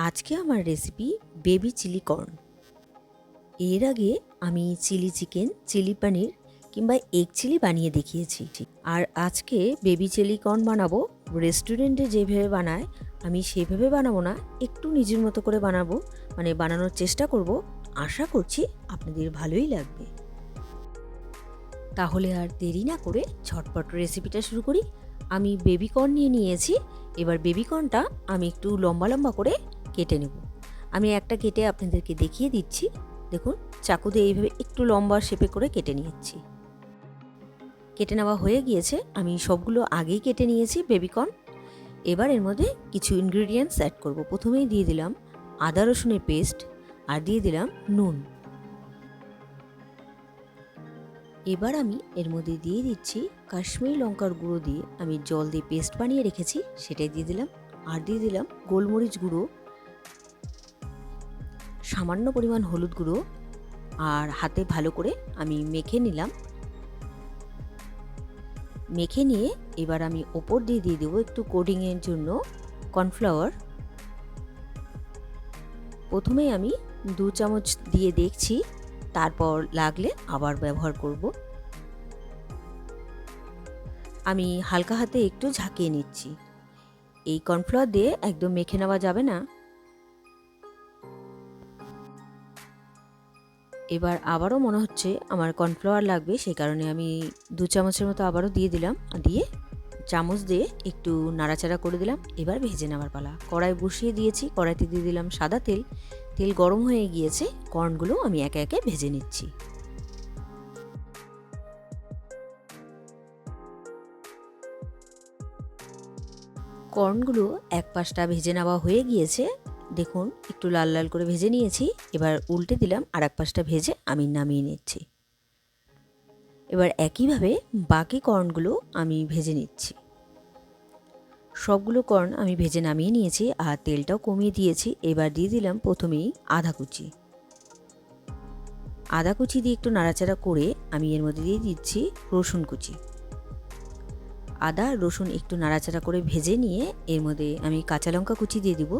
আজকে আমার recipe baby chilli corn. এর আগে আমি চিলি চিকেন, চিলি পনির কিংবা এগ চিলি বানিয়ে দেখিয়েছি। আর আজকে বেবি চিলি কর্ন বানাবো রেস্টুরেন্টে যেভাবে বানায় আমি সেভাবে বানাবো না, একটু নিজের মতো করে বানাবো, মানে বানানোর চেষ্টা করব। আশা করছি আপনাদের ভালোই লাগবে। তাহলে আর দেরি না করে ঝটপট রেসিপিটা শুরু করি। আমি বেবি কর্ন নিয়ে নিয়েছি। এবার বেবি কর্নটা আমি একটু লম্বা লম্বা করে কেটে নেব। আমি একটা কেটে আপনাদেরকে দেখিয়ে দিচ্ছি। দেখুন, চাকু দিয়ে এইভাবে একটু লম্বা শেপে করে কেটে নিয়েছি। কেটে নেওয়া হয়ে গিয়েছে। আমি সবগুলো আগেই কেটে নিয়েছি বেবি কর্ন। এবার এর মধ্যে কিছু ইনগ্রিডিয়েন্টস অ্যাড করব। প্রথমেই দিয়ে দিলাম আদা রসুনের পেস্ট আর দিয়ে দিলাম নুন। এবার আমি এর মধ্যে দিয়ে দিচ্ছি কাশ্মীরি লঙ্কার গুঁড়ো, দিয়ে আমি জল দিয়ে পেস্ট বানিয়ে রেখেছি সেটাই দিয়ে দিলাম। আর দিয়ে দিলাম গোলমরিচ গুঁড়ো, সামান্য পরিমাণ হলুদ গুঁড়ো, আর হাতে ভালো করে আমি মেখে নিলাম। মেখে নিয়ে এবার আমি ওপর দিয়ে দেবো একটু কোটিংয়ের জন্য কর্নফ্লাওয়ার। প্রথমেই আমি 2 চামচ দিয়ে দেখছি, তারপর লাগলে আবার ব্যবহার করব। আমি হালকা হাতে একটু ঝাঁকিয়ে নিচ্ছি। এই কর্নফ্লাওয়ার দিয়ে একদম মেখে নেওয়া যাবে না। এবার আবারও মনে হচ্ছে আমার কর্নফ্লাওয়ার লাগবে, সেই কারণে আমি 2 চামচের মতো আবারও দিয়ে দিলাম। দিয়ে চামচ দিয়ে একটু নাড়াচাড়া করে দিলাম। এবার ভেজে নেওয়ার পালা। কড়াই বসিয়ে দিয়েছি, কড়াইতে দিয়ে দিলাম সাদা তেল। তেল গরম হয়ে গিয়েছে, কর্নগুলো আমি একে একে ভেজে নিচ্ছি। কর্নগুলো এক পাশটা ভেজে নেওয়া হয়ে গিয়েছে, দেখুন একটু লাল লাল করে ভেজে নিয়েছি। এবার উল্টে দিলাম, আর এক পাশটা ভেজে আমি নামিয়ে নিচ্ছি। এবার একইভাবে বাকি কর্নগুলো আমি ভেজে নিচ্ছি। সবগুলো কর্ন আমি ভেজে নামিয়ে নিয়েছি আর তেলটাও কমিয়ে দিয়েছি। এবার দিয়ে দিলাম প্রথমেই আদা কুচি। আদা কুচি দিয়ে একটু নাড়াচাড়া করে আমি এর মধ্যে দিয়ে দিচ্ছি রসুন কুচি। আদা রসুন একটু নাড়াচাড়া করে ভেজে নিয়ে এর মধ্যে আমি কাঁচা লঙ্কা কুচি দিয়ে দিব।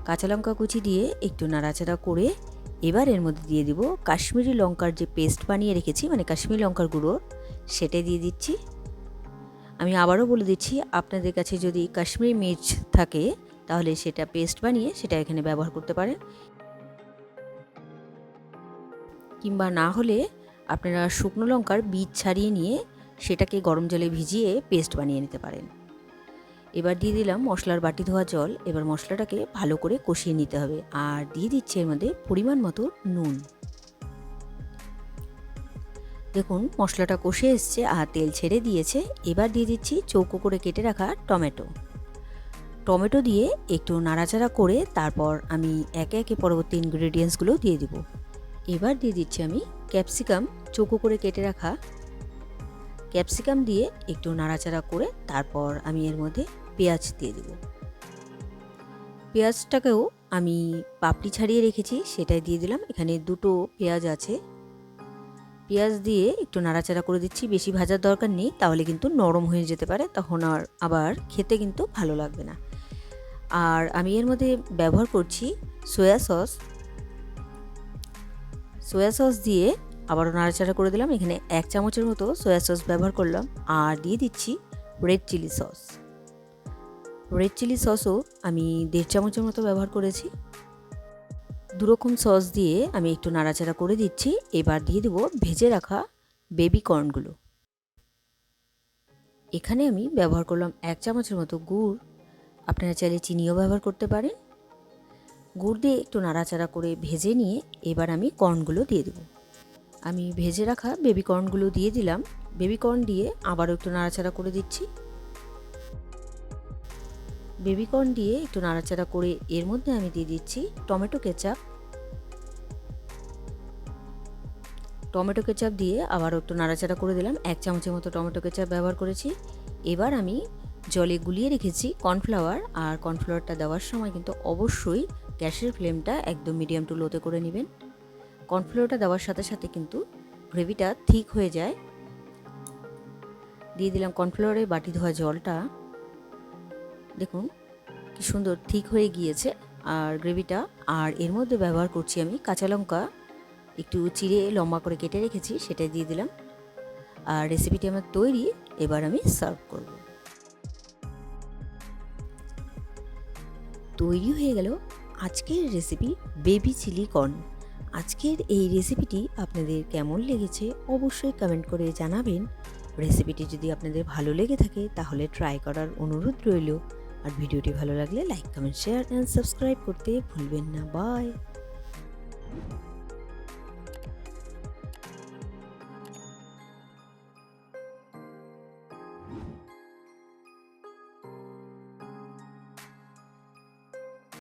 কাঁচা লঙ্কা কুচি দিয়ে একটু নাড়াচাড়া করে এবার এর মধ্যে দিয়ে দিব কাশ্মীরি লঙ্কার যে পেস্ট বানিয়ে রেখেছি, মানে কাশ্মীরি লঙ্কার গুঁড়ো, সেটাই দিয়ে দিচ্ছি। আমি আবারও বলে দিচ্ছি, আপনাদের কাছে যদি কাশ্মীরি মির্চ থাকে তাহলে সেটা পেস্ট বানিয়ে সেটা এখানে ব্যবহার করতে পারেন, কিংবা না হলে আপনারা শুকনো লঙ্কার বীজ ছাড়িয়ে নিয়ে সেটাকে গরম জলে ভিজিয়ে পেস্ট বানিয়ে নিতে পারেন। এবার দিয়ে দিলাম মশলার বাটি ধোয়া জল। এবার মশলাটাকে ভালো করে কষিয়ে নিতে হবে। আর দিয়ে দিচ্ছি এর মধ্যে পরিমাণ মতো নুন। দেখুন মশলাটা কষে এসছে আর তেল ছেড়ে দিয়েছে। এবার দিয়ে দিচ্ছি চৌকো করে কেটে রাখা টমেটো। টমেটো দিয়ে একটু নাড়াচাড়া করে তারপর আমি একে একে পরবর্তী ইনগ্রেডিয়েন্টসগুলো দিয়ে দিব। এবার দিয়ে দিচ্ছি আমি ক্যাপসিকাম, চৌকো করে কেটে রাখা ক্যাপসিকাম দিয়ে একটু নাড়াচাড়া করে তারপর আমি এর মধ্যে পেঁয়াজ দিয়ে দেব। পেঁয়াজটাকেও আমি পাপড়ি ছাড়িয়ে রেখেছি সেটাই দিয়ে দিলাম। এখানে 2টো পেঁয়াজ আছে। পেঁয়াজ দিয়ে একটু নাড়াচাড়া করে দিচ্ছি। বেশি ভাজার দরকার নেই, তাহলে কিন্তু নরম হয়ে যেতে পারে, তখন আবার খেতে কিন্তু ভালো লাগবে না। আর আমি এর মধ্যে ব্যবহার করছি সয়া সস। সয়া সস দিয়ে আবারও নাড়াচাড়া করে দিলাম। এখানে 1 চামচের মতো সয়া সস ব্যবহার করলাম। আর দিয়ে দিচ্ছি red chilli sauce. Red chilli সসও আমি 1.5 চামচের মতো ব্যবহার করেছি। 2 রকম সস দিয়ে আমি একটু নাড়াচাড়া করে দিচ্ছি। এবার দিয়ে দেবো ভেজে রাখা বেবি কর্নগুলো। এখানে আমি ব্যবহার করলাম 1 চামচের মতো গুড়। আপনারা চাইলে চিনিও ব্যবহার করতে পারেন। গুড় দিয়ে একটু নাড়াচাড়া করে ভেজে নিয়ে এবার আমি কর্নগুলো দিয়ে দেবো। আমি ভেজে রাখা বেবি কর্নগুলো দিয়ে দিলাম। বেবি কর্ন দিয়ে আবারও একটু নাড়াচাড়া করে দিচ্ছি। বেবি কর্ন দিয়ে একটু নাড়াচাড়া করে এর মধ্যে আমি দিয়ে দিচ্ছি টমেটো কেচাপ। টমেটো কেচাপ দিয়ে আবারও একটু নাড়াচাড়া করে দিলাম। 1 চামচের মতো টমেটো কেচাপ ব্যবহার করেছি। এবার আমি জলে গুলিয়ে রেখেছি কর্নফ্লাওয়ার। আর কর্নফ্লাওয়ারটা দেওয়ার সময় কিন্তু অবশ্যই গ্যাসের ফ্লেমটা একদম মিডিয়াম টু লোতে করে নেবেন। কর্নফ্লাওয়ারটা দেওয়ার সাথে সাথে কিন্তু গ্রেভিটা ঠিক হয়ে যায়। দিয়ে দিলাম কর্নফ্লাওয়ারের বাটি ধোয়া জলটা। দেখুন কি সুন্দর ঠিক হয়ে গিয়েছে আর গ্রেভিটা। আর এর মধ্যে ব্যবহার করছি আমি কাঁচা লঙ্কা একটু চিড়ে লম্বা করে কেটে রেখেছি, সেটা দিয়ে দিলাম। আর রেসিপিটি আমার তৈরি, এবার আমি সার্ভ করব। তৈরি হয়ে গেল আজকের রেসিপি বেবি চিলি কর্ন। আজকের এই রেসিপিটি আপনাদের কেমন লেগেছে অবশ্যই কমেন্ট করে জানাবেন। রেসিপিটি যদি আপনাদের ভালো লেগে থাকে তাহলে ট্রাই করার অনুরোধ রইল। আর ভিডিওটি ভালো লাগলে like, comment, share and subscribe করতে ভুলবেন না। বাই।